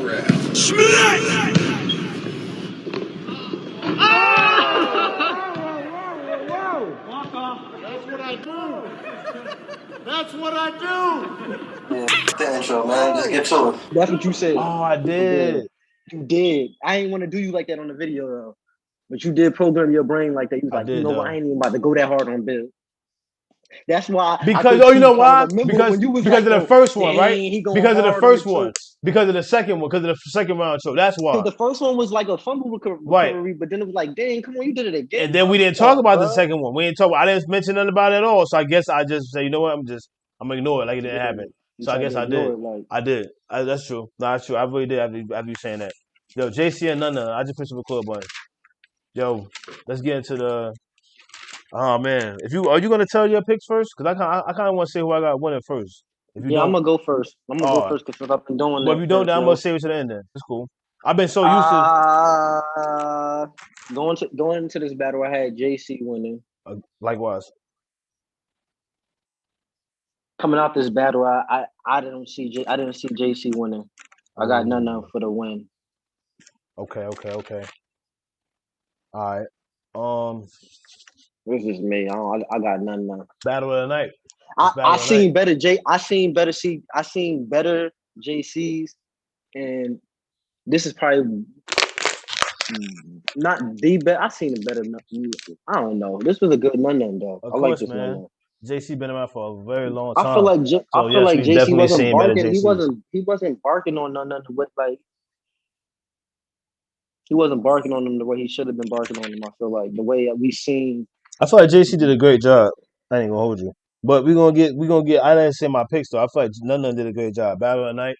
round. Walk off. That's what I do. That's what I do. Yeah, the intro, man. Just get to it. That's what you said. Oh, I did. You did. I ain't want to do you like that on the video though. But you did program your brain like that. You was like, you know what? I ain't even about to go that hard on Bill. That's why. Because you know why? Because of the first one, right? Because of the first one. Because of the second one. Because of the second round show. That's why. The first one was like a fumble recovery, but then it was like, dang, come on, you did it again. And then we didn't talk about the second one. We didn't talk. I didn't mention nothing about it at all. So I guess I just say, you know what? I'm gonna ignore it like it didn't happen. So I guess I did. I did. That's true. No, that's true. I really did after you saying that. Yo, JC and Nunn Nunn. I just pushed the record button. Yo, let's get into the. Oh man, are you gonna tell your picks first? Because I kind of want to say who I got winning first. I'm gonna go first. I'm gonna go first because I've been doing. But if you don't, then I'm gonna save it to the end. Then it's cool. I've been so used to going into this battle. I had JC winning. Likewise. Coming out this battle, I didn't see JC winning. I got Nunn Nunn for the win. Okay. All right. This is me. I got Nunn Nunn. Battle of the night. I seen better JCs, and this is probably not the best. I seen it better. I don't know. This was a good Nunn Nunn though. Of I course, like this man. Nunn. JC been around for a very long time. I feel like JC wasn't barking. He wasn't barking on Nunn Nunn he wasn't barking on him the way he should have been barking on him. I feel like the way we seen. I feel like JC did a great job. I ain't gonna hold you, but we gonna get. I didn't say my picks though. I feel like Nunn Nunn did a great job. Battle of the night.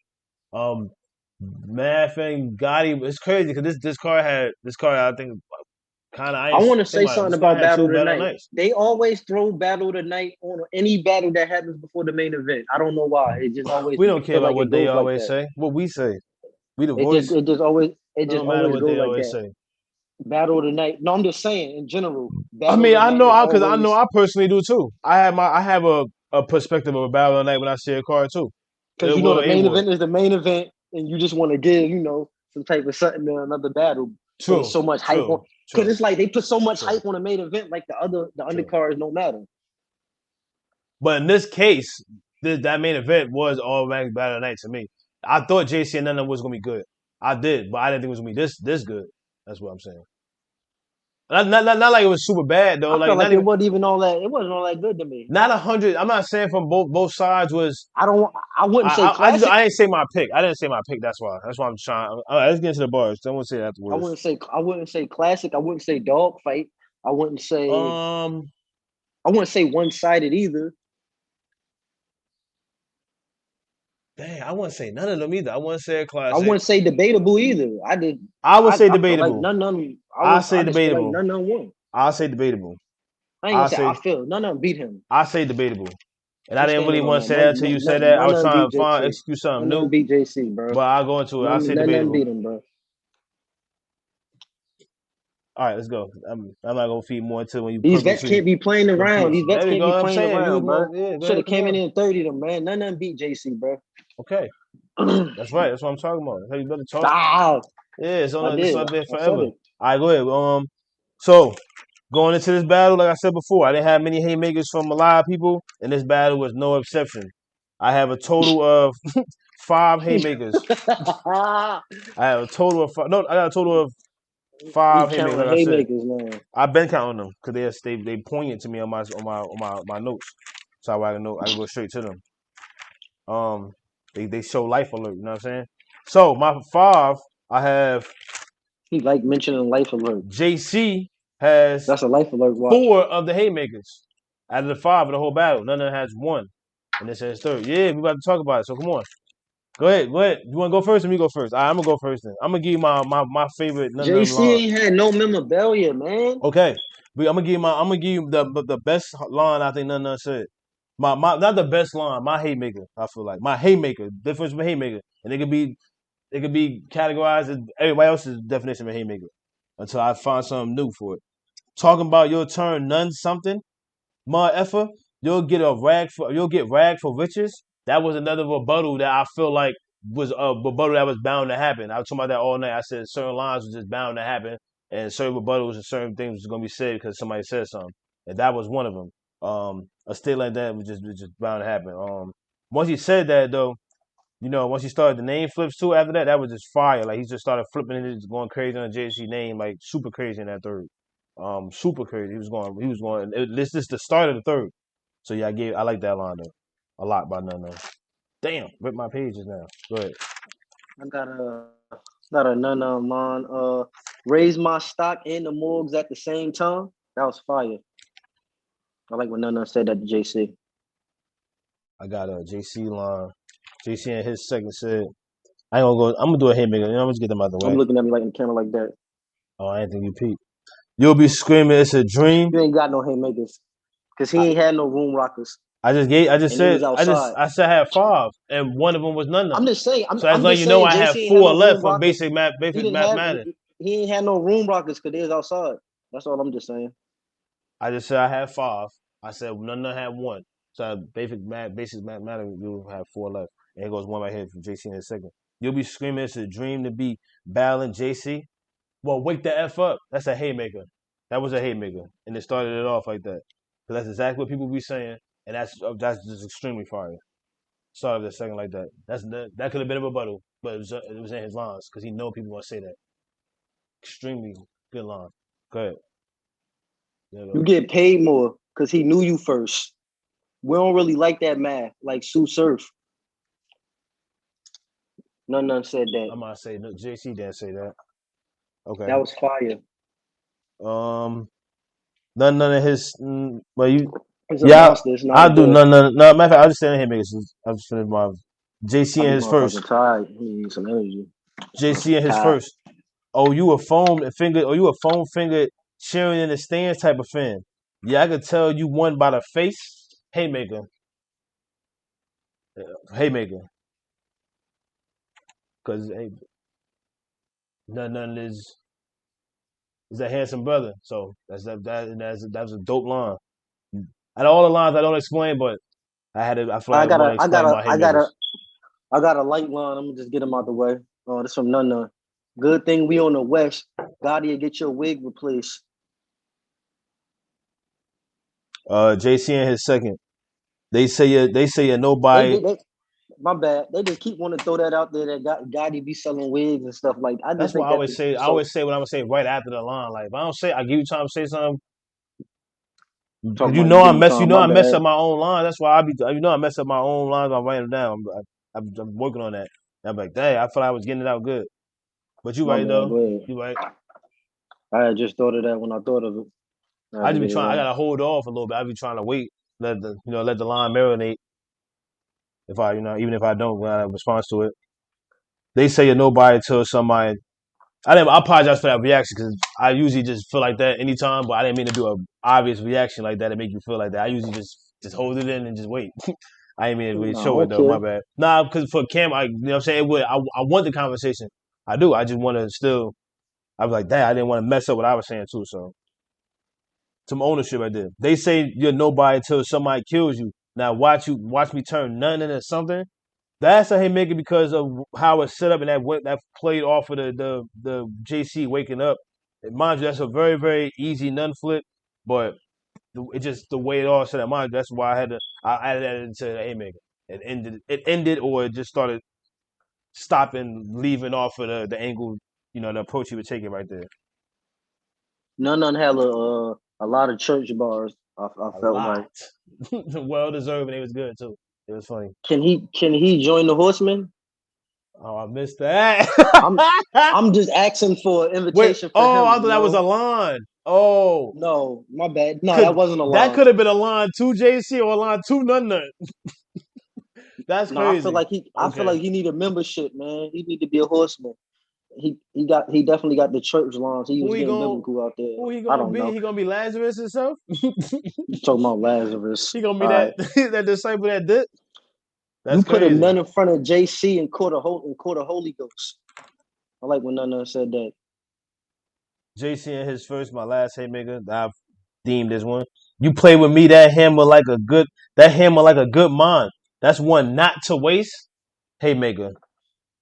Math and Gotti. It's crazy because this card I think kind of. I want to say something about Battle of the Night. They always throw Battle of the Night on any battle that happens before the main event. I don't know why. It just always. We don't care about what they always say. What we say. We the voice. It just always what they always say. Battle of the Night. No, I'm just saying in general. I know I personally do too. I have a perspective of a Battle of the Night when I see a card too. Because the main event is the main event, and you just want to give some type of something to another battle. True. So much hype on because it's like they put so much hype on the main event, like the undercards don't matter. But in this case, that main event was automatic Battle of the Night to me. I thought JC and Nunn Nunn was gonna be good. I did, but I didn't think it was gonna be this good. That's what I'm saying. Not like it was super bad though. I felt like it wasn't even all that. It wasn't all that good to me. Not 100. I'm not saying from both sides was. I wouldn't say classic. I didn't say my pick. I didn't say my pick. That's why. That's why I'm trying. All right, let's get into the bars. I won't say that afterwards. I wouldn't say classic. I wouldn't say dog fight. I wouldn't say. I wouldn't say one-sided either. Dang, I wouldn't say none of them either. I wouldn't say a classic. I wouldn't say debatable either. I would say debatable. Like Nunn. I'll say debatable. Like Nunn won. I'll say debatable. I ain't gonna say I feel Nunn beat him. I say debatable. And I didn't really want to say that until you said that. I was trying to excuse something new. Beat JC, bro. But I'll go into it. I'll say debatable. Nunn beat him, bro. All right, let's go. I'm not gonna feed more into when you. These vets can't be playing around. These vets can't be playing around, bro. Should have came in and 30 them, man. Nunn beat JC, bro. Okay, that's right. That's what I'm talking about. Hey, you better talk. Stop. Yeah, it's on there forever. All right, go ahead. So going into this battle, like I said before, I didn't have many haymakers from a lot of people, and this battle was no exception. I have a total of 5 haymakers. I have a total of 5. No, I got a total of 5 haymakers. Like I said, man. I've been counting them because they poignant to me on my notes, so I can go straight to them. They show life alert. You know what I'm saying? So my 5, I have. He like mentioning life alert. JC has. That's a life alert. 4 of the haymakers out of the 5 of the whole battle. Nunn Nunn has 1, and this says 3rd. Yeah, we about to talk about it. So come on. Go ahead. You want to go first or me go first? All right, I'm gonna go first then. I'm gonna give you my favorite. JC ain't had no memorabilia, man. Okay, I'm gonna give you the best line I think Nunn Nunn said. My not the best line. My haymaker. I feel like my haymaker. Difference from haymaker, and it could be categorized as everybody else's definition of a haymaker until I find something new for it. Talking about your turn, none something, my effer. You'll get ragged for riches. That was another rebuttal that I feel like was a rebuttal that was bound to happen. I was talking about that all night. I said certain lines was just bound to happen, and certain rebuttals and certain things was gonna be said because somebody said something, and that was one of them. A state like that was just bound to happen. Once he said that though, once he started the name flips too. After that, that was just fire. Like he just started flipping and just going crazy on the JC name, like super crazy in that third. Super crazy. He was going. This is the start of the third. So yeah, I like that line though, a lot by Nunn Nunn. Damn, rip my pages now. Go ahead. I got a Nunn Nunn line. Raise my stock in the morgues at the same time. That was fire. I like when Nunn Nunn said that to JC. I got a JC line. JC in his second said, I ain't gonna go. I'm gonna do a haymaker. I'm gonna just get them out the way. I'm looking at me like in the camera like that. Oh, I ain't think you peeped. You'll be screaming, it's a dream. You ain't got no haymakers, cause he ain't had no room rockers. I said I had 5, and one of them was Nunn Nunn. I'm just saying. So that's like I have 4 left from basic mathematics. He ain't had no room rockers because they was outside. That's all I'm just saying. I just said I had 5. I said Nunn Nunn had 1. So basic mathematics, you have 4 left. And here goes one right here from JC in a second. You'll be screaming, it's a dream to be battling JC. Well, wake the F up. That's a haymaker. That was a haymaker. And it started it off like that. Because that's exactly what people be saying. And that's just extremely fire. Started the second like that. That could have been a rebuttal, but it was in his lines because he know people want to say that. Extremely good line. Go ahead. You get paid more because he knew you first. We don't really like that math, like Sue Surf. Nunn Nunn said that. I'm gonna say no. JC didn't say that. Okay. That was fire. None of his. Well, you. Yeah, I'll do none. No, matter of fact, I'll just stand here because I'll just finish my JC in his first. Tired. He needs some energy. JC in his first. Oh, you a foam fingered cheering in the stands type of fan. Yeah, I could tell you won by the face. Haymaker. Haymaker. Because hey, Nunn Nunn is a handsome brother. So that's a dope line. Out of all the lines I don't explain, but I feel like I got a light line. I'm gonna just get him out the way. Oh, this from Nunn Nunn. Good thing we on the west. Gotti, get your wig replaced. JC in his second. They say you're nobody. My bad. They just keep wanting to throw that out there that Gotti be selling wigs and stuff like that. That's what I always say. I always say what I'm gonna say right after the line. Like if I don't say, I give you time to say something. I mess up my own line. That's why I mess up my own lines. I'm writing them down. I'm working on that. I'm like, dang, I feel like I was getting it out good. But you right though. You right. I had just thought of that when I thought of it. I just be trying. I gotta hold off a little bit. I be trying to wait, let the line marinate. If I, even if I don't respond to it, they say you're nobody till somebody. I apologize for that reaction because I usually just feel like that anytime, but I didn't mean to do an obvious reaction like that to make you feel like that. I usually just hold it in and just wait. I didn't mean to really show it though. My bad. Nah, because for Cam, you know what I'm saying? I want the conversation. I do. I just want to still. I was like, dang, I didn't want to mess up what I was saying too. So, some ownership right there. They say you're nobody till somebody kills you. Now watch me turn none into something. That's a haymaker because of how it's set up and that played off of the JC waking up. And mind you, that's a very, very easy Nunn flip, but it just the way it all set up. Mind you, that's why I added that into the haymaker. It ended or it just started stopping, leaving off of the angle, the approach he was taking right there. Nunn Nunn had a lot of church bars. I felt like well deserved, and it was good too. It was funny. Can he join the Horsemen? Oh, I missed that. I'm just asking for an invitation for him. I thought that was a line. Oh. No, my bad. No, that wasn't a line. That could have been a line to JC or a line to Nunn Nunn. That's crazy. I feel like he need a membership, man. He need to be a Horseman. He definitely got the church lines. He was getting biblical out there. Who he gonna be? He gonna be Lazarus himself? You talking about Lazarus? He gonna be that disciple that did. That's you put crazy. a Nunn in front of JC and caught a Holy Ghost. I like when Nunn said that. JC in his first, my last haymaker. I've deemed this one. You play with me, that hammer like a good mind. That's one not to waste. Haymaker.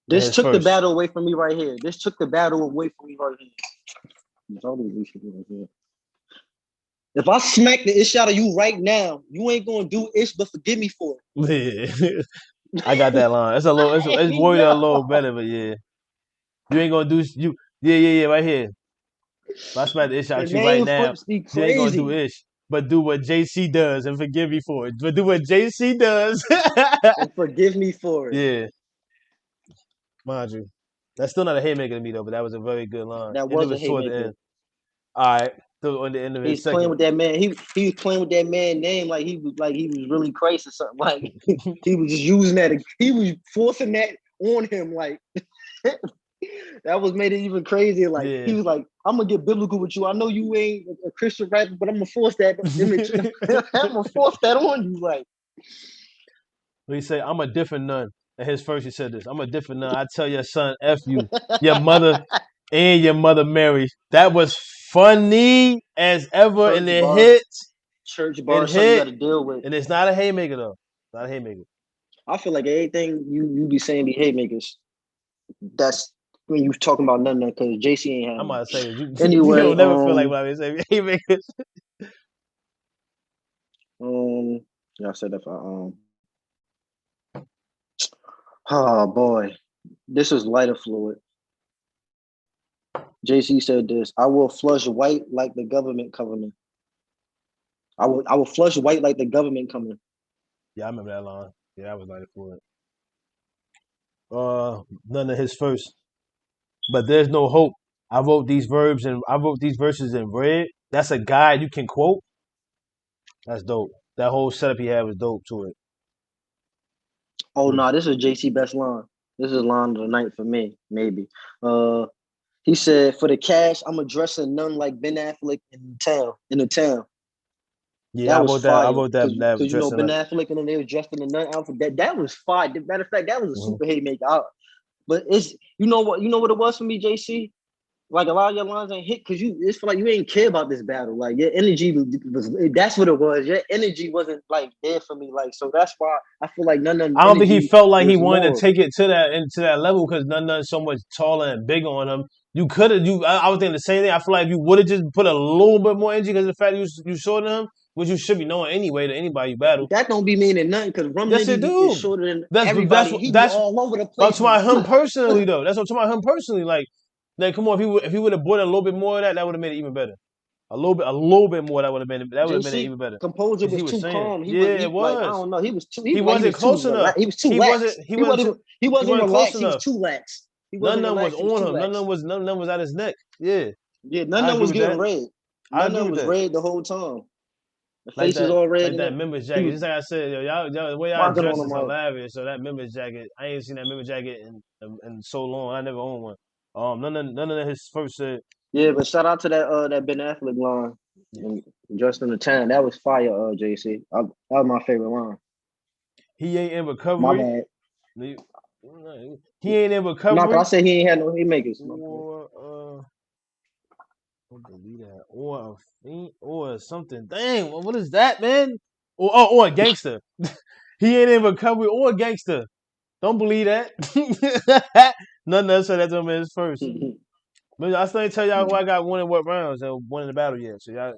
This took the battle away from me right here. This took the battle away from me right here. If I smack the ish out of you right now, you ain't gonna do ish, but forgive me for it. I got that line. It's a little. It's worded a little better, but yeah, you ain't gonna do you. Yeah, right here. If I smack the ish out of you right now, you ain't gonna do ish, but do what JC does and forgive me for it. But do what JC does and forgive me for it. Yeah, mind you, that's still not a haymaker to me though. But that was a very good line. That was a haymaker. All right, so on the end of his second. Playing with that man. He was playing with that man's name like he was really crazy or something. Like he was just using that. He was forcing that on him. Like that was made it even crazier. Like he was like, "I'm gonna get biblical with you. I know you ain't a Christian rapper, but I'm gonna force that image. I'm gonna force that on you." Like he say, "I'm a different Nunn." At his first, he said this. "I'm a different Nunn. I tell your son, F you, your mother, and your mother Mary." That was funny as ever, and it hit. Church bar, something you got to deal with, and it's not a haymaker though. Not a haymaker. I feel like everything you be saying be haymakers. That's when you talking about Nunn Nunn because JC ain't having. I'm about to say you. Anyway, you'll never feel like when I say haymakers. Y'all said that for Oh boy, this is lighter fluid. JC said this. I will flush white like the government coming. I will flush white like the government coming. Yeah, I remember that line. Yeah, that was lighter fluid. None of his first. But there's no hope. I wrote these verses in red. That's a guide you can quote. That's dope. That whole setup he had was dope to it. Oh no, this is JC best line. This is line of the night for me, maybe. He said, "For the cash, I'm addressing none like Ben Affleck in the town." Yeah, I wrote that. Because you know Ben Affleck and then they was dressed in the Nunn outfit. That was fire. Matter of fact, that was a super haymaker. But it's you know what it was for me, JC. Like a lot of your lines ain't hit because it's feel like you ain't care about this battle. Like your energy was that's what it was. Your energy wasn't like there for me. Like so that's why I feel like Nunn Nunn. I don't think he felt like he wanted to take it to that level because Nunn Nunn's so much taller and bigger on him. You could have I was thinking the same thing. I feel like if you would have just put a little bit more energy because of the fact you shorter than him, which you should be knowing anyway to anybody you battle. That don't be meaning nothing because is shorter than everybody. That's all over the place. I'm talking about him personally though. That's what I'm talking about him personally. Like come on, if he would have brought a little bit more of that would have made it even better. A little bit more that would have been it even better. Composure was too calm. It was. Like, I don't know. He wasn't close enough. He was too lax. He wasn't relaxed. He was too lax. None was on him. None was at his neck. Yeah. Yeah, none was getting red. None was red the whole time. The face is all red. Like that members jacket. Just like I said, y'all the way y'all dress is hilarious. So that members jacket, I ain't seen that members jacket in so long. I never owned one. None of his first said. Yeah, but shout out to that Ben Affleck line. Just in the town. That was fire, JC. That was my favorite line. He ain't in recovery. My bad. He ain't in recovery. No, but I said he ain't had no haymakers. Or something. Dang, what is that, man? Or a gangster. He ain't in recovery or a gangster. Don't believe that. None else said that to him in his first. But I still ain't tell y'all who I got winning what rounds and winning the battle yet. So y'all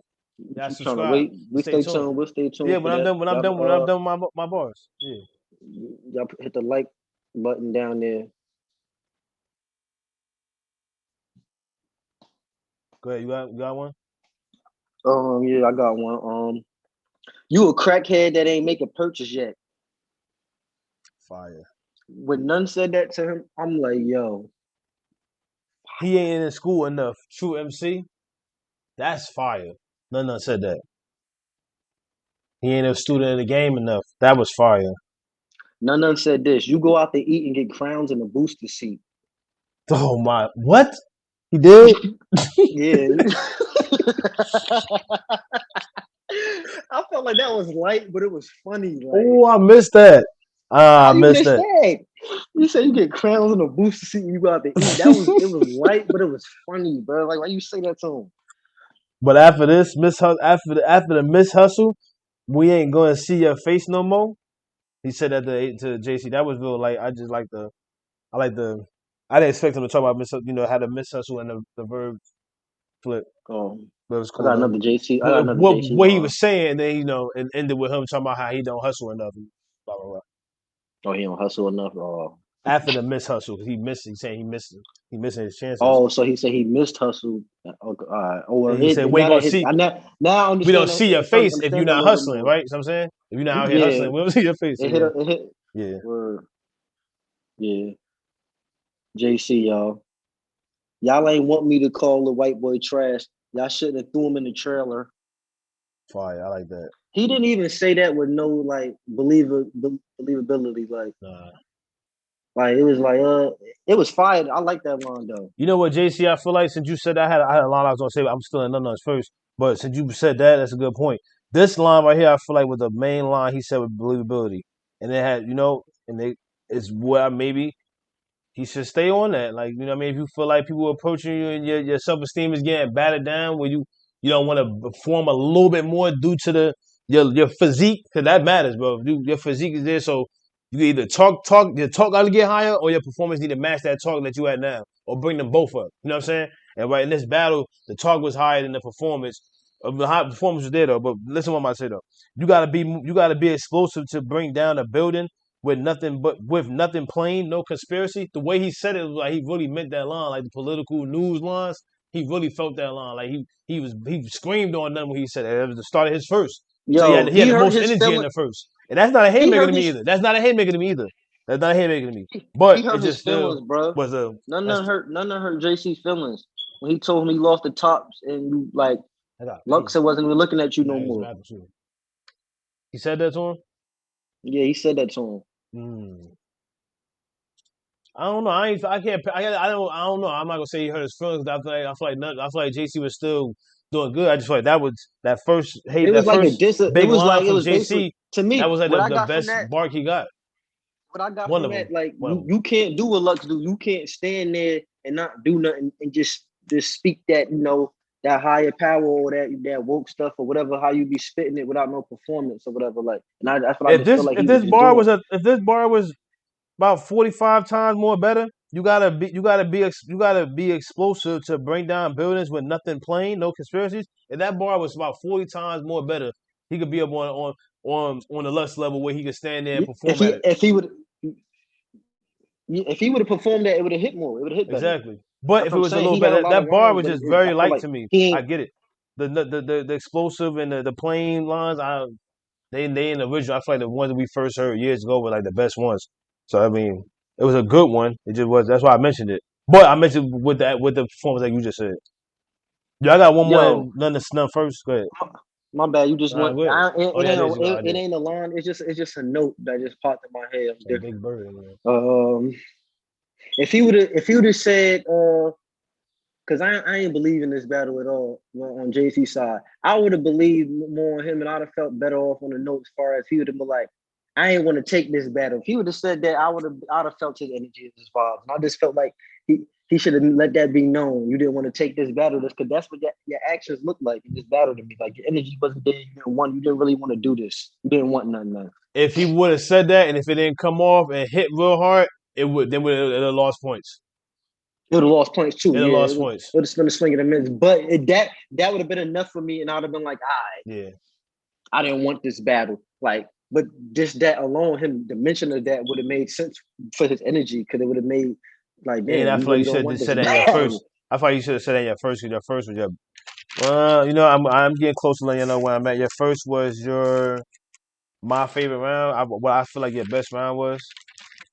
subscribe. We'll stay tuned. Yeah, when I'm done with my bars. Yeah. Y'all hit the like button down there. Go ahead. You got one? Yeah, I got one. You a crackhead that ain't make a purchase yet. Fire. When Nunn said that to him, I'm like, yo. He ain't in school enough. True MC. That's fire. Nunn said that. He ain't a student in the game enough. That was fire. Nunn said this. You go out to eat and get crowns in a booster seat. Oh my! What? He did? Yeah. I felt like that was light, but it was funny. Like, oh, I missed that. I missed that. You said you get crowns in a booster seat and you go out to eat. It was light, but it was funny, bro. Like, why you say that to him? But after this, after the Miss Hustle, we ain't gonna see your face no more. He said that to JC. That was real light. I just like the I didn't expect him to talk about how the miss hustle and the verb flip. Oh, But it's I cool got though. another JC. I got What another what, JC what he line. was saying, and then and ended with him talking about how he don't hustle enough. And blah blah blah. Oh, he don't hustle enough. Oh, After the miss hustle, he's saying he missing his chances. so he said he missed hustle. Okay, all right. Oh well, And he said we ain't now gonna that his see. now I We don't understand. see your I'm starting to face if you're understand that a not little bit hustling, more. right? You know what I'm saying? If you're not out here Yeah, hustling, we don't see your face. So it yeah. hit. Yeah. Word. Yeah, JC, y'all ain't want me to call the white boy trash. Y'all shouldn't have threw him in the trailer. Fire. I like that. He didn't even say that with no like believability. Like it was like it was fire. I like that line though. You know what, JC? I feel like since you said that, I had a line I was gonna say. But I'm still in Nunn Nunn's first, but since you said that, that's a good point. This line right here, I feel like was the main line he said with believability, and it had and it's where maybe he should stay on that. Like, you know what I mean? If you feel like people are approaching you and your self esteem is getting battered down, where you don't want to perform a little bit more due to your physique, because that matters, bro. Your physique is there, so you either your talk got to get higher, or your performance need to match that talk that you had now, or bring them both up. You know what I'm saying? And right in this battle, the talk was higher than the performance. The high performance was there though, but listen to what I'm about to say though. You gotta be explosive to bring down a building with nothing plain, no conspiracy. The way he said it was like he really meant that line, like the political news lines. He really felt that line, like he screamed on them when he said it. It was the start of his first, so Yo, he had he the hurt most his energy in feeling. the first, and that's not a He haymaker to hurt me his either. That's not a haymaker to me either. That's not a haymaker to me. But he it hurt his just still feelings, bro. was a that's None of hurt JC's feelings when he told him he lost the tops and you like I got pain. Luxor wasn't even looking at you no Nah, he was more. rapping too. He said that to him. Yeah, he said that to him. Mm. I don't know. I can't. I don't know. I'm not gonna say he hurt his feelings. I feel like JC was still doing good. I just feel like It was that like a first diss. It big was line like it from was basically JC. to That me was like what I the got from best that. bark he got. What I got One from of that, them. like One of them. you can't do what Lux do. You can't stand there and not do nothing and just speak that that higher power or that woke stuff or whatever. How you be spitting it without no performance or whatever. Like, and that's what I just feel like If he was this just bar doing. was about 45 times more better, you gotta be explosive to bring down buildings with nothing plain, no conspiracies. If that bar was about 40 times more better, he could be up on the lust level where he could stand there and If perform he at it. if he would have performed that, it would have hit more. It would have hit better. Exactly. But That's if what it I'm was a saying. little He got a better, lot of that bar rhymes, was but just very I feel light like to me. he I ain't. get it. The explosive and the plain lines, they in the original. I feel like the ones that we first heard years ago were like the best ones. So I mean, it was a good one. It just was. That's why I mentioned it. But I mentioned with the performance like you just said. Yeah, I got one more. Yo, None first. Go ahead. my bad. You just All right, went. go ahead. Oh yeah, it is. I It did. ain't a line. It's just a note that just popped in my head. I'm It's a different. big bird. Man. If he would have said because I ain't believe in this battle at all on JC's side. I would have believed more on him, and I'd have felt better off on the note as far as he would have been like, I ain't want to take this battle. If he would have said that, I'd have felt his energy and his vibes, and I just felt like he should have let that be known. You didn't want to take this battle, because that's what your actions looked like in this battle to me. Like your energy wasn't there. You didn't really want to do this. You didn't want nothing. If he would have said that, and if it didn't come off and hit real hard, it would have lost points. It would have lost points too. It would have Yeah, lost points. it would have been a swing and a miss. But that would have been enough for me, and I'd have been like, all right. Yeah. I didn't want this battle. Like, but just that alone, the mention of that would have made sense for his energy, because it would have made like, And damn, I you feel like really you don't should want have this said that in your battle. first. I thought you should have said that in your first, because your first was your. I'm getting close to letting you know where I'm at. Your first was my favorite round. What I feel like your best round was.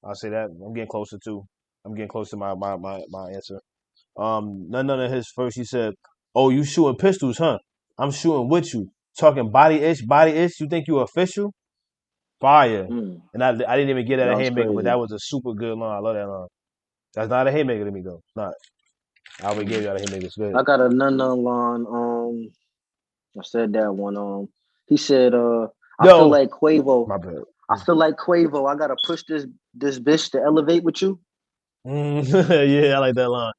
I'll say that. I'm getting closer to. I'm getting close to my answer. None of his first. He said, "Oh, you shooting pistols, huh? I'm shooting with you. Talking body itch, body itch. You think you official? Fire." And I didn't even get that That a was haymaker, but that crazy. was a super good line. I love that line. That's not a haymaker to me though. It's not. I already gave you that a haymaker. It's good. I got a Nunn Nunn line. I said that one. He said, I feel Yo, like Quavo. my bad. I feel like Quavo. I gotta push this bitch to elevate with you. Yeah, I like that line.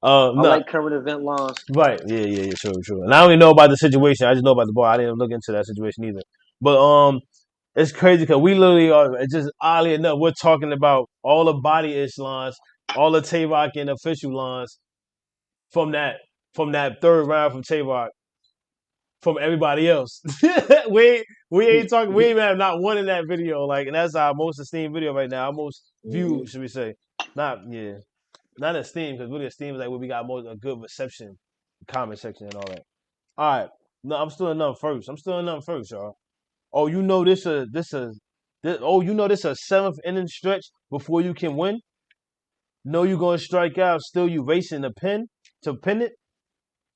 I No, like current event lines. right. Yeah, sure. And I don't even know about the situation. I just know about the bar. I didn't look into that situation either. But It's crazy because we literally are. It's just oddly enough, we're talking about all the body ish lines, all the Tay-Rock and official lines from that third round from Tay-Rock from everybody else. we ain't talking. We ain't have not one in that video. Like, and that's our most esteemed video right now. Our most viewed, should we say? Not esteemed, because really esteemed is like where we got a good reception, comment section and all that. All right, no, I'm still in Nunn first. Y'all. Oh, you know this a 7th inning stretch before you can win. Know you gonna strike out, still you racing the pin to pin it.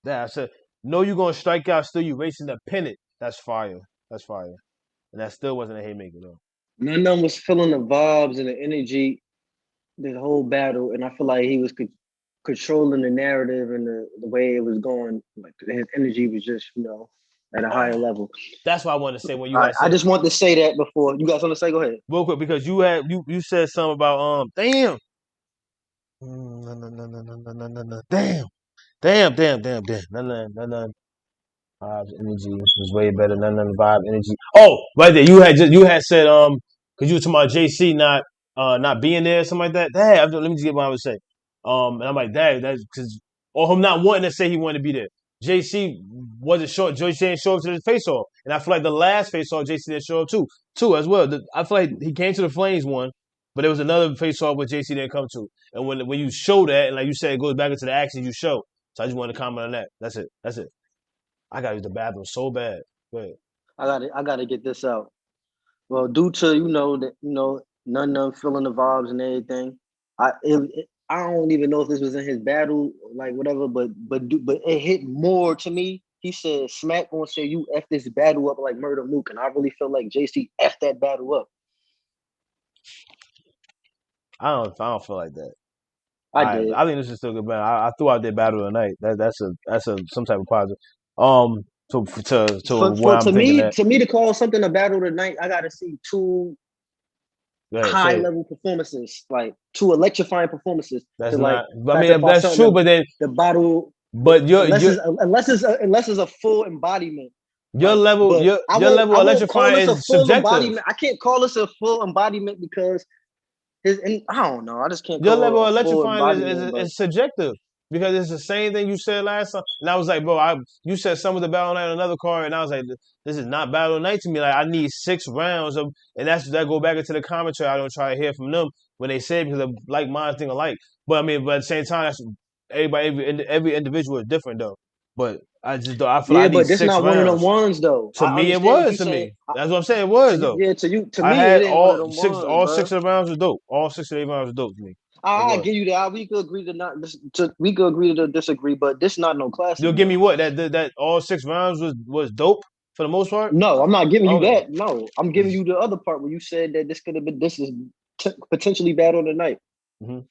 Yeah, I said, know you gonna strike out, still you racing to pin it. That's fire. And that still wasn't a haymaker though. Nunn Nunn was feeling the vibes and the energy the whole battle, and I feel like he was controlling the narrative and the way it was going. Like his energy was just, at a higher level. That's what I wanted to say when you I just want to say that before you guys want to say. Go ahead, real quick, because you said something about damn. Damn. Nunn. Vibes energy was way better. Nunn vibe energy. Oh, right there. You had said because you were talking about JC not being there or something like that. Dad, let me just get what I would say. And I'm like, Dad, that's because or him not wanting to say he wanted to be there. JC wasn't short. JC didn't show up to the face off, and I feel like the last face off JC didn't show up too as well. I feel like he came to the Flames one, but there was another face off where JC didn't come to. And when you show that, and like you said, it goes back into the actions you show. So I just wanted to comment on that. That's it. I gotta use the bathroom so bad. Wait. I gotta get this out. Well, due to Nunn Nunn feeling the vibes and everything, I don't even know if this was in his battle, like whatever, but it hit more to me. He said Smack gonna say you F this battle up like Murder Mook, and I really feel like JC F that battle up. I don't feel like that. I did. I think this is still a good battle. I threw out that battle tonight. That's some type of positive. To me to call something a battle tonight, I gotta see two high level performances, like two electrifying performances. That's not. I mean, that's true, but then the battle. But unless it's a full embodiment. Your level electrifying is subjective. I can't call this a full embodiment because I don't know. I just can't. Your level of electrifying is subjective because it's the same thing you said last time. And I was like, bro, you said some of the battle night on another card, and I was like, this is not battle night to me. Like I need 6 rounds of, and that go back into the commentary. I don't try to hear from them when they say it because of like mind thing alike. But I mean, but at the same time, that's every individual is different though. But I just I feel like I need 6 rounds. This not one of the ones though. To me, it was to me. That's what I'm saying. It was though. Yeah, to me, it all 6. All 6 of the rounds was dope. All 6 of the rounds was dope to me. I give you that. We could agree to disagree, but this not no classic. You'll give me what that all 6 rounds was dope for the most part. No, I'm not giving you that. No, I'm giving you the other part where you said that this is potentially battle of the night. Because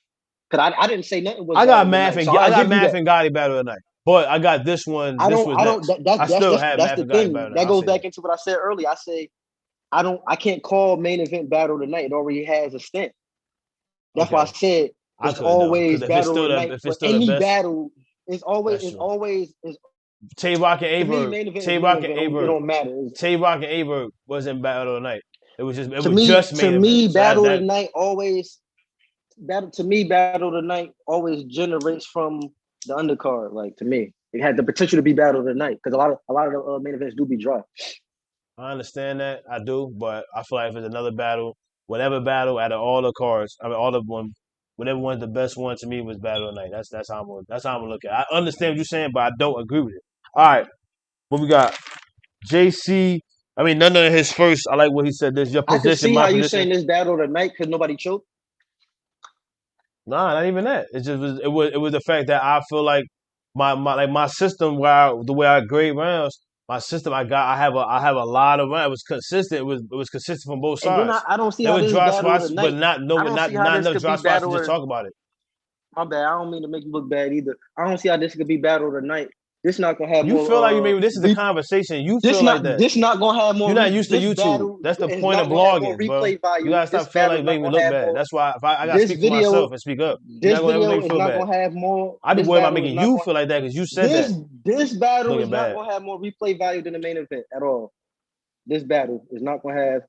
I didn't say nothing was. I got Math and Gotti battle of the night. But I got this one. That's the thing. That goes back into what I said earlier. I say I can't call main event battle tonight. It already has a stint. That's why I said it's always battle tonight. Any battle is always Tay-Rock and Averb. It don't matter. Tay-Rock and Averb wasn't battle tonight. It was just to me battle tonight always generates from the undercard. Like to me, it had the potential to be battle tonight because a lot of the main events do be dry. I understand that, I do, but I feel like if it's another battle, whatever battle out of all the cards, I mean all of them, whatever one's the best one to me was battle tonight. That's how I'm gonna look at it. I understand what you're saying, but I don't agree with it. All right, what we got? JC. I mean, none of his first. I like what he said. This your position. I can see how you saying this battle tonight because nobody choked. Nah, not even that. It just was. It was the fact that I feel like my system, the way I grade rounds, my system. I have a lot of rounds. It was consistent. It was consistent from both sides. I don't see how this drop spots, but not enough drop spots to just talk about it. My bad. I don't mean to make you look bad either. I don't see how this could be battle tonight. This not gonna have. You more, feel like maybe this is the conversation. You feel like that. This not gonna have more. You're not used to YouTube. That's the point of blogging, bro. You gotta stop feeling like making me look bad. That's why I gotta speak for myself and speak up. This video is not gonna have more. I be worried about making you feel like that because you said that. This battle is not gonna have more replay value than the main event at all. This battle is not gonna have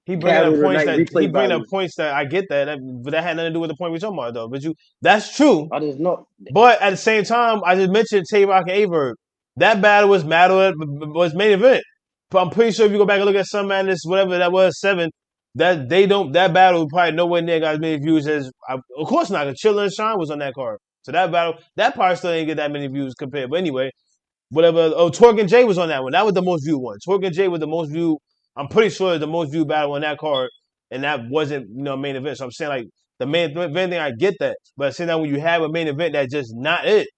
He bringing battle up of the points night replay value. that I get but that had nothing to do with the point we're talking about though. But that's true. I just know. But at the same time, I just mentioned Tay Rock and Averb. That battle was main event. But I'm pretty sure if you go back and look at Sun Madness, whatever that was, 7, that battle probably nowhere near got as many views as of course not. Chilla and Shine was on that card. So that battle, that part still didn't get that many views compared. But anyway, whatever. Oh, Twerk and Jay was on that one. That was the most viewed one. Twerk and Jay was the most viewed. I'm pretty sure the most viewed battle on that card, and that wasn't main event. So I'm saying like the main event thing, I get that, but saying that when you have a main event that's just not it,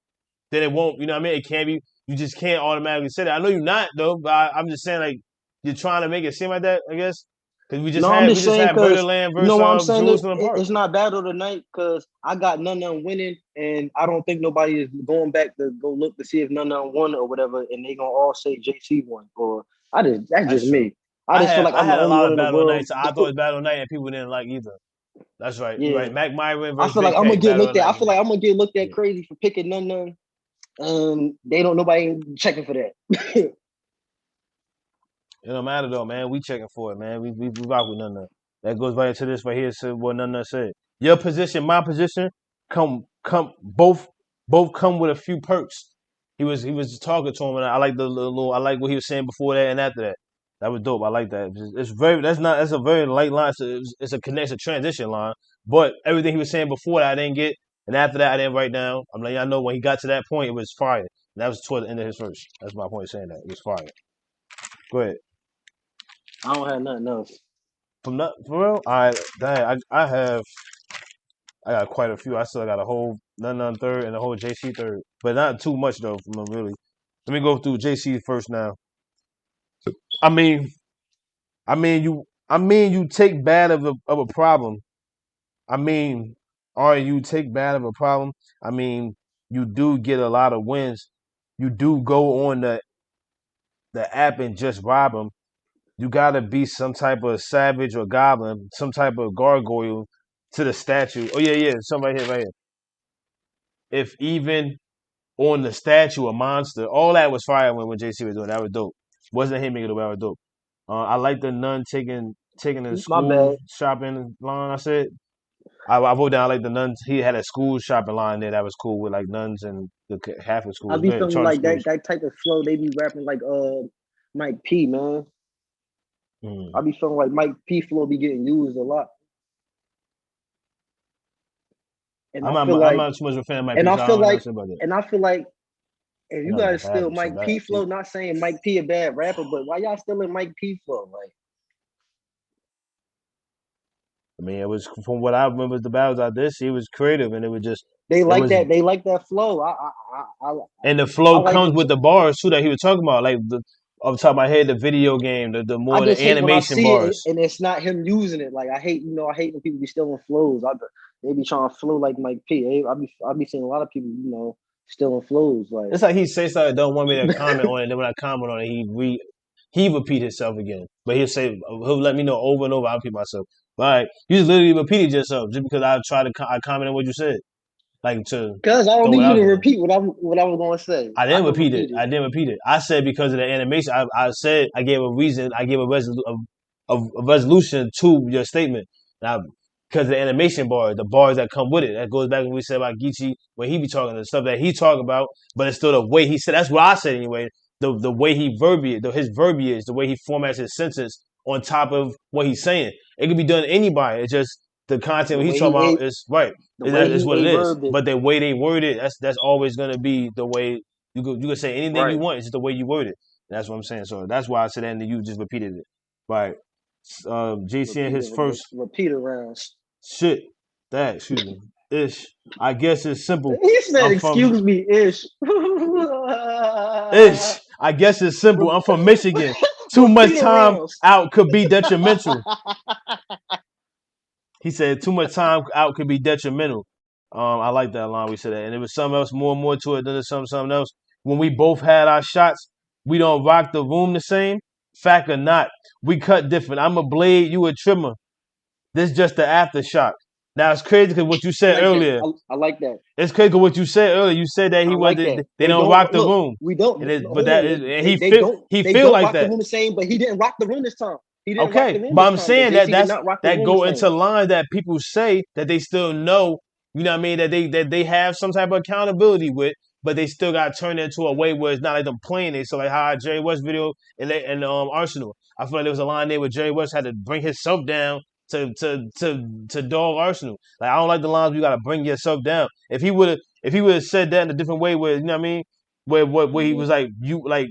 then it won't. You know what I mean? It can't be. You just can't automatically say that. I know you're not though, but I'm just saying like you're trying to make it seem like that. I guess because we just I'm just saying had Murderland versus why I'm saying Jerusalem Park. It's not battle tonight because I got Nunn Nunn winning, and I don't think nobody is going back to go look to see if Nunn Nunn won or whatever, and they gonna all say JC won. Or that's just me. I just feel like I'm the only one in the world. Nights. I thought it was battle night, and people didn't like either. That's right. Yeah. Right. Mac Myron versus I feel like Big I'm gonna K, get looked at. night. I feel like I'm gonna get looked at crazy for picking Nunn Nunn. They don't. Nobody ain't checking for that. It don't matter though, man. We checking for it, man. We rock with Nunn Nunn. That goes right into this right here. So what Nunn Nunn said. Your position, my position, both come with a few perks. He was talking to him, and I like I like what he was saying before that and after that. That was dope. I like that. That's a very light line. It's a connection transition line. But everything he was saying before that I didn't get, and after that I didn't write down. I'm letting y'all know when he got to that point, it was fire. And that was toward the end of his verse. That's my point of saying that. It was fire. Go ahead. I don't have nothing else. For real? I got quite a few. I still got a whole Nunn Nunn third and a whole JC third, but not too much though. Really, let me go through JC first now. I mean, you take bad of a problem. You take bad of a problem. I mean, you do get a lot of wins. You do go on the app and just rob them. You gotta be some type of savage or goblin, some type of gargoyle to the statue. Oh yeah, something right here. If even on the statue, a monster, all that was fire when JC was doing that was dope. Wasn't him making it, that was dope. I like the Nunn taking the school shopping line. I said I wrote down like the Nuns. He had a school shopping line there that was cool with like nuns and the Catholic schools. I be feeling like that type of flow. They be rapping like Mike P, man. I be feeling like Mike P flow be getting used a lot. And I'm not too much of a fan of Mike P. I feel like if you guys still Mike P flow, not saying Mike P a bad rapper, but why y'all still in Mike P flow? Like, I mean, it was from what I remember the battles I did see, it was creative and it was just they like that flow. And the flow comes with the bars too that he was talking about, like off the top of my head, the video game, the more the animation bars. And it's not him using it. Like I hate when people be stealing flows. They be trying to flow like Mike P. I be seeing a lot of people, stealing flows. Like it's like he say something, don't want me to comment on it. And then when I comment on it, he repeat himself again. But he'll let me know over and over. I'll repeat myself. Like you just literally repeated yourself just because I commented on what you said. Because I don't need you to repeat what I was going to say. I didn't repeat it. I said because of the animation. I said I gave a reason. I gave a resolution to your statement. Now, because the animation bars, the bars that come with it, that goes back when we said about Geechee when he be talking the stuff that he talk about, but it's still the way he said. That's what I said anyway. The way he his verbiage, the way he formats his sentence on top of what he's saying. It could be done to anybody. It's just the content he's talking about is right. That's what it is. But the way they word it, that's always gonna be the way you can say anything you want. It's just the way you word it. That's what I'm saying. So that's why I said that and you just repeated it. Right. JC in his first repeat rounds. Shit. Excuse me. Ish. I guess it's simple. He said, excuse me, Ish. Ish. I guess it's simple. I'm from Michigan. Too much time out could be detrimental. He said too much time out could be detrimental. I like that line we said that. And it was something else, more and more to it than something else. When we both had our shots, we don't rock the room the same. Fact or not, we cut different. I'm a blade, you a trimmer. This just the aftershock. Now it's crazy because what you said earlier. I like that. It's crazy because what you said earlier. You said that they don't rock the room. We don't. He feel like that. The room the same, but he didn't rock the room this time. He didn't rock Okay, the room but this I'm time. Though. saying JC did that's not rock the that room the go same into way. lines that people say that they still know. You know what I mean? That they have some type of accountability with, but they still got turned into a way where it's not like them playing it. So like how Jerry West video and Arsenal. I feel like there was a line there where Jerry West had to bring himself down to dog Arsenal. Like I don't like the lines where you gotta bring yourself down. If he would have said that in a different way, where you know what I mean, where he was like you like.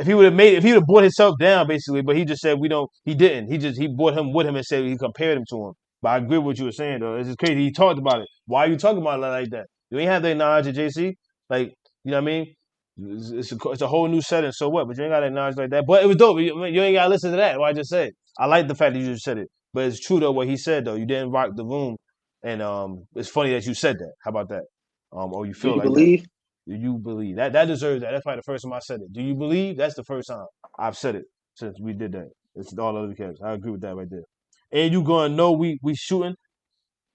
If he would have brought himself down basically, but he just said we don't. He didn't. He brought him with him and said he compared him to him. But I agree with what you were saying though. It's just crazy. He talked about it. Why are you talking about it like that? You ain't have to acknowledge it, JC. Like you know what I mean? It's a whole new setting. So what? But you ain't got to acknowledge like that. But it was dope. You ain't got to listen to that. What I just said. I like the fact that you just said it. But it's true though what he said though. You didn't rock the room, and it's funny that you said that. How about that? Or you Do feel you like that? believe? Do you believe that? That deserves that. That's probably the first time I said it. Do you believe? That's the first time I've said it since we did that. It's all other cases. I agree with that right there. And you gonna know we shooting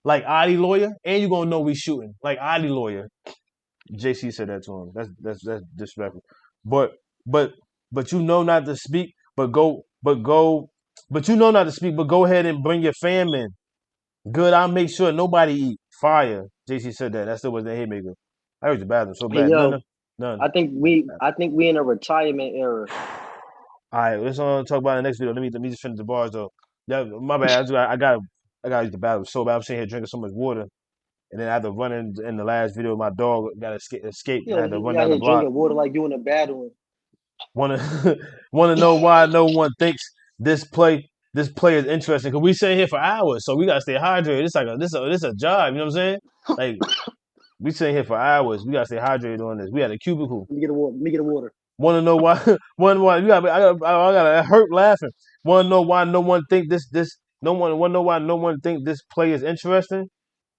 like Adi Lawyer, and you gonna know we shooting like Adi Lawyer. JC said that to him. That's disrespectful. But but but you know not to speak. But you know not to speak. But go ahead and bring your fam in. Good. I'll make sure nobody eat fire. JC said that. That still was the haymaker. I heard the bathroom so Hey bad. yo, None. I think we in a retirement era. All right, let's talk about it in the next video. Let me just finish the bars though. Yeah, my bad. I got use the bathroom so bad. I'm sitting here drinking so much water, and then I had to run in the last video. My dog got escaped, and I Yo, had to run you out down the here block. drinking water like you in a battle. Want to want to know why no one thinks this play is interesting? Because we sitting here for hours, so we gotta stay hydrated. It's like this a job. You know what I'm saying? Like we sitting here for hours. We gotta stay hydrated on this. We had a cubicle. Let me get a water. Let me get a water. Want to know why? Why you got? I got hurt laughing. Want to know why no one think this? No one want to know why no one think this play is interesting?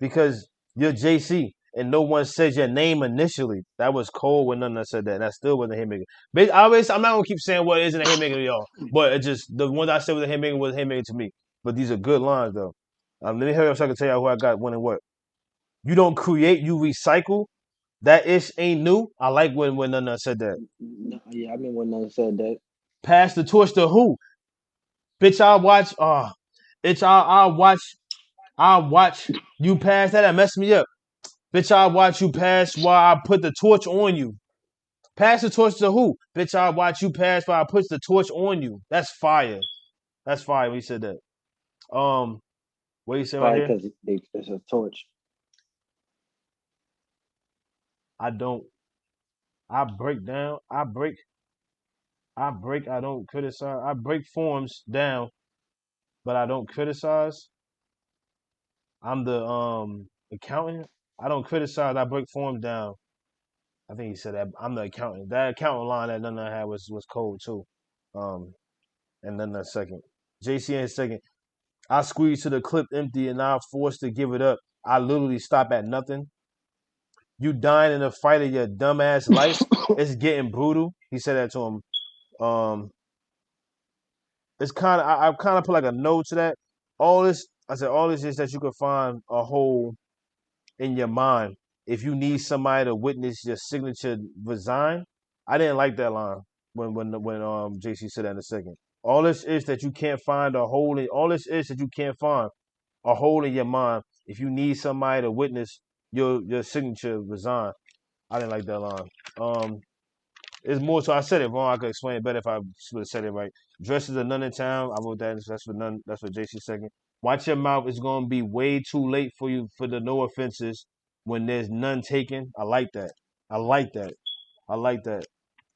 Because you're JC and no one says your name initially. That was cold when none of us said that. And that still wasn't a haymaker. I'm not gonna keep saying what isn't a haymaker to y'all, but it just the ones I said was a haymaker was a haymaker to me. But these are good lines though. Let me hurry up so I can tell y'all who I got when and what. You don't create, you recycle. That ish ain't new. I like when none said that. No, yeah, I mean when none said that. Pass the torch to who? Bitch, I'll watch. Bitch, I'll watch you pass that. That messed me up. Bitch, I'll watch you pass while I put the torch on you. Pass the torch to who? Bitch, I'll watch you pass while I put the torch on you. That's fire. That's fire when he said that. What you say right Probably here? because it's a torch. I don't. I break down. I break. I don't criticize. I break forms down, but I don't criticize. I'm the accountant. I don't criticize. I break forms down. I think he said that. I'm the accountant. That accountant line that none of had was cold too. And then that second. JC in second. I squeeze to the clip empty and I'm forced to give it up. I literally stop at nothing. You dying in a fight of your dumbass life. It's getting brutal. He said that to him. It's kind of I kind of put like a note to that. All this is that you can find a hole in your mind if you need somebody to witness your signature resign. I didn't like that line when JC said that in a second. All this is that you can't find a hole in all this is that you can't find a hole in your mind if you need somebody to witness your signature resign. I didn't like that line. It's more so I said it wrong. I could explain it better if I would have said it right. Dresses are none in town. I wrote that. That's for none. That's for JC second. Watch your mouth. It's gonna be way too late for you for the no offenses when there's none taken. I like that. I like that. I like that.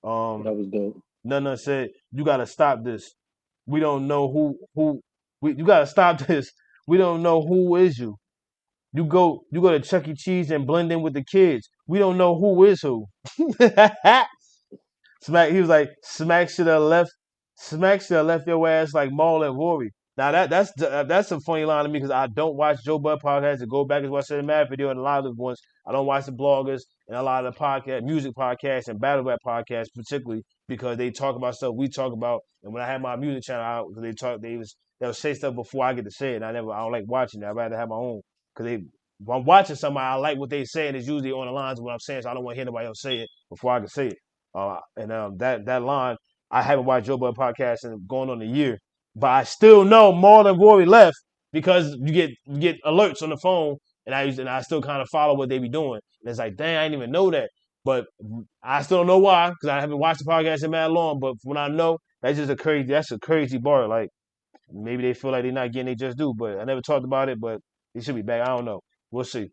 That was dope. None said you gotta stop this. We don't know you gotta stop this. We don't know who is you. You go to Chuck E. Cheese and blend in with the kids. We don't know who is who. Smack. He was like, Smack should have left your ass like Maul and Rory. Now that's a funny line to me because I don't watch Joe Budden podcast. To go back and watch the Mad video and a lot of the ones I don't watch the bloggers and a lot of the podcast, music podcasts and battle rap podcasts, particularly because they talk about stuff we talk about. And when I had my music channel out, they'll say stuff before I get to say it. And I don't like watching it. I'd rather have my own because if I'm watching somebody, I like what they say and it's usually on the lines of what I'm saying, so I don't want to hear nobody else say it before I can say it. That line, I haven't watched Joe Budden podcast in going on a year, But I still know Marlon Rory left because you get alerts on the phone, and I still kind of follow what they be doing. And it's like, dang, I didn't even know that. But I still don't know why because I haven't watched the podcast in that long. But when I know, that's a crazy bar. Like maybe they feel like they're not getting they just do. But I never talked about it. But it should be back. I don't know. We'll see.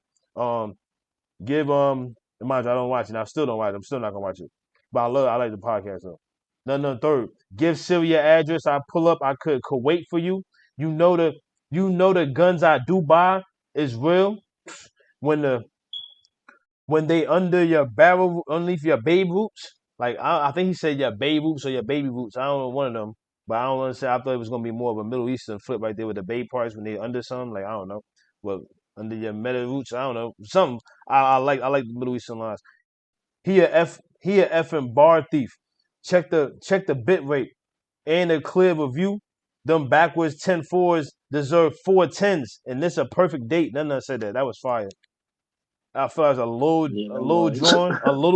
Give mind you, I don't watch it. I still don't watch it. I'm still not gonna watch it. But I like the podcast though. None third. Give Siri your address. I pull up. I could wait for you. You know the guns I do buy is real. When they under your barrel, underneath your baby roots. Like I think he said your baby roots or your baby roots. I don't know one of them. But I don't understand. I thought it was gonna be more of a Middle Eastern flip right there with the baby parts when they under something. Like I don't know. Well, under your meta roots, I don't know. Something. I like the Middle Eastern lines. He a effing bar thief. Check the bit rate and a clear review. Them backwards 10-4s deserve 4 10s, and this a perfect date. None said that. That was fire. I felt it was a little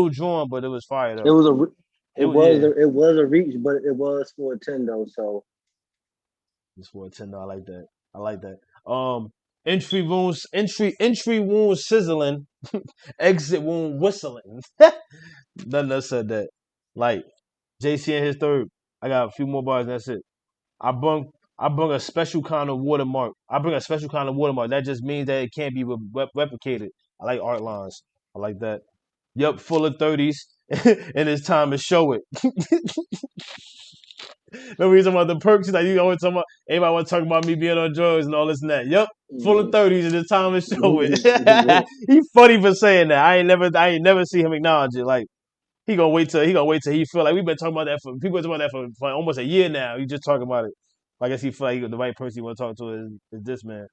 drawn, but it was fire though. It was a reach, but it was for a 10 though. So it's for a 10. I like that. Entry wounds sizzling, exit wound whistling. None said that. Like JC and his third. I got a few more bars. That's it. I bring a special kind of watermark. That just means that it can't be replicated. I like art lines. I like that. Yup, full of 30s, and it's time to show it. No reason about the perks. Like you always talking about. Anybody want to talk about me being on drugs and all this and that? Yup, full of 30s, and it's time to show it. He funny for saying that. I ain't never see him acknowledge it. Like he gonna wait till he feel like we've been talking about that for almost a year now. He just talking about it. I guess he feel like the right person he want to talk to is this man.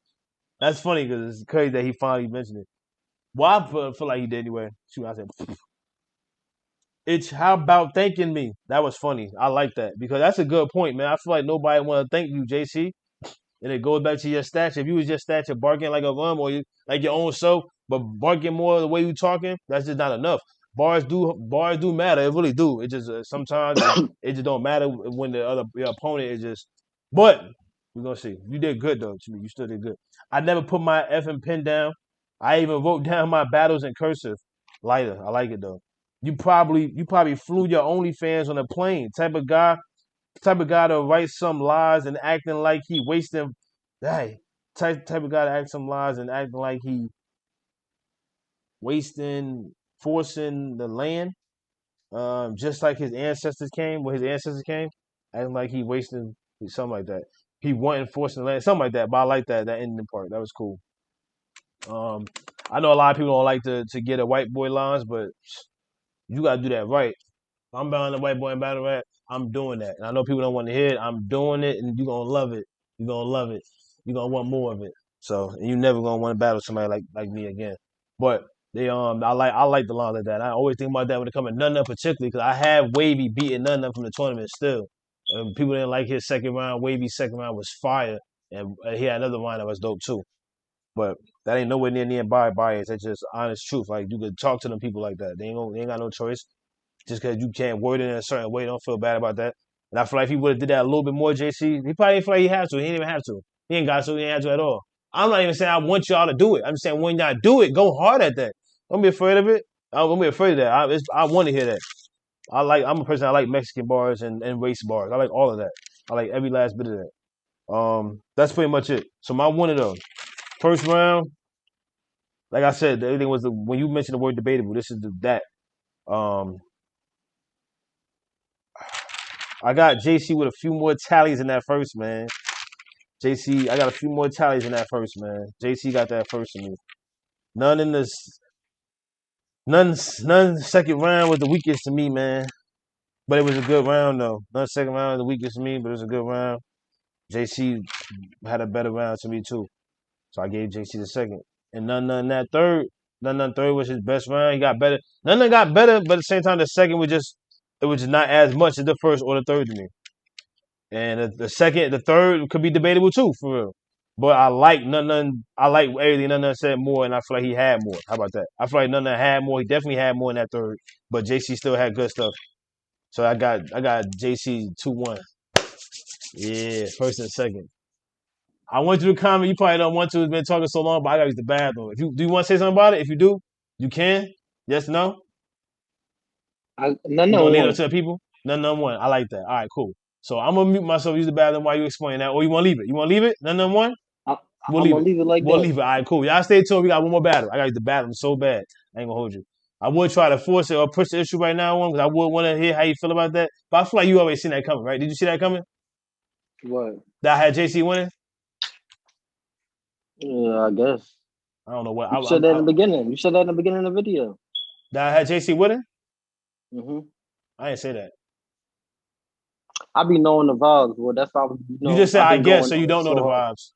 That's funny because it's crazy that he finally mentioned it. Well, I feel like he did anyway. Shoot, I said, it's how about thanking me? That was funny. I like that because that's a good point, man. I feel like nobody want to thank you, JC. And it goes back to your stature. If you was just stature barking like a bum or like your own self, but barking more the way you talking, that's just not enough. Bars do matter. It really do. It just sometimes it just don't matter when your opponent is just. But we're gonna see. You did good though. To me, you still did good. I never put my effing pen down. I even wrote down my battles in cursive. Lighter. I like it though. You probably flew your OnlyFans on a plane. Type of guy to write some lies and acting like he wasting. Hey, type of guy to act some lies and acting like he forcing the land. Just like his ancestors came, acting like he wasting something like that. He wasn't forcing the land, something like that. But I like that ending part. That was cool. I know a lot of people don't like to get a white boy lines, but you gotta do that right. If I'm battling the white boy in battle rap, I'm doing that. And I know people don't want to hear it. I'm doing it, and you're gonna love it. You're gonna love it. You're gonna want more of it. So and you never gonna want to battle somebody like me again. But they I like the lines like that. I always think about that when it comes to Nunn Nunn particularly because I have Wavy beating Nunn Nunn from the tournament still. And people didn't like his second round. Wavy's second round was fire, and he had another round that was dope too. But that ain't nowhere near bias. That's just honest truth. Like you could talk to them people like that. They ain't got no choice. Just because you can't word it in a certain way, don't feel bad about that. And I feel like if he would have did that a little bit more, JC, he probably didn't feel like he had to. He didn't even have to. He ain't got to. He ain't have to at all. I'm not even saying I want y'all to do it. I'm just saying when y'all do it, go hard at that. Don't be afraid of it. Don't be afraid of that. I want to hear that. I'm a person. I like Mexican bars and race bars. I like all of that. I like every last bit of that. That's pretty much it. So my one of those. First round, like I said, everything was when you mentioned the word debatable. This is that. I got JC with a few more tallies in that first, man. JC, I got a few more tallies in that first, man. JC got that first in me. Nunn second round was the weakest to me, man. But it was a good round though. Nunn second round was the weakest to me, but it was a good round. JC had a better round to me too. So I gave JC the second. And Nunn that third. Nunn third was his best round. He got better. Nunn got better, but at the same time the second was just not as much as the first or the third to me. And the third could be debatable too, for real. But I like Nunn. I like everything Nunn said more, and I feel like he had more. How about that? I feel like Nunn had more. He definitely had more in that third. But JC still had good stuff. So I got JC 2-1. Yeah, first and second. I want you to comment. You probably don't want to. It's been talking so long, but I gotta use the bathroom. If you do, you want to say something about it? If you do, you can. Yes, no. None You gonna of leave it one. up to the people? None of one. I like that. All right, cool. So I'm gonna mute myself. Use the bathroom while you explain that. Or you want to leave it? You want to leave it? None of one. I, We'll I'm leave gonna it. leave it like We'll that. leave it. All right, cool. Y'all stay tuned. We got one more battle. I got to use the bathroom so bad. I ain't gonna hold you. I would try to force it or push the issue right now on because I would want to hear how you feel about that. But I feel like you always seen that coming, right? Did you see that coming? What? That I had JC winning? Yeah, I guess. I don't know what. You said that in the beginning. You said that in the beginning of the video. That I had JC winning? Mm-hmm. I didn't say that. I be knowing the vibes. Well, that's why You just said I've I been guess, going so you don't know so the hard. vibes.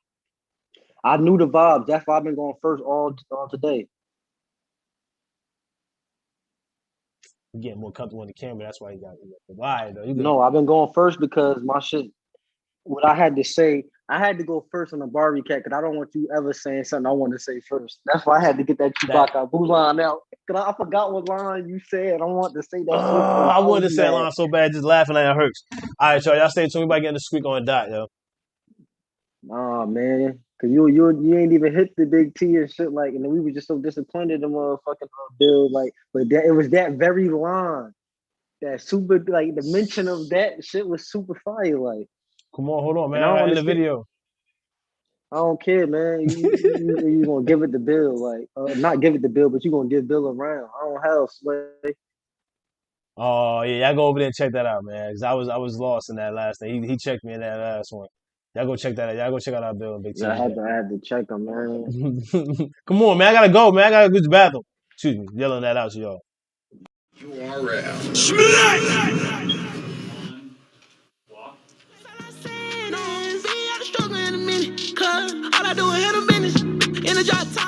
I knew the vibes. That's why I've been going first all today. You're getting more comfortable on the camera. That's why you got the lie, though. No, I've been going first because my shit. What I had to say, I had to go first on the Barbie cat because I don't want you ever saying something I want to say first. That's why I had to get that Chewbacca Boo line out. Cause I forgot what line you said. I want to say that shit first. I wanted to say a mad. line so bad, just laughing at it hurts. All right, y'all stay tuned. We about getting the squeak on the dot, yo. Nah, man. Cause you ain't even hit the big T and shit like, and then we were just so disappointed in motherfucking Bill. Like, but it was that very line. That super, like the mention of that shit was super fire. Like, come on, hold on, man. and I don't In the understand. video. I don't care, man. You gonna give it to Bill, like not give it to Bill, but you gonna give Bill a round. I don't have Sway. Oh yeah, y'all go over there and check that out, man. Cause I was lost in that last thing. He checked me in that last one. Y'all go check that out. Y'all go check out our Bill and Big T. Yeah, I had to check him, man. Come on, man. I gotta go, man. I gotta go to the bathroom. Excuse me, yelling that out to y'all. You are out. All I do is hit a minute, cause all I do is hit a minute. In the drop top.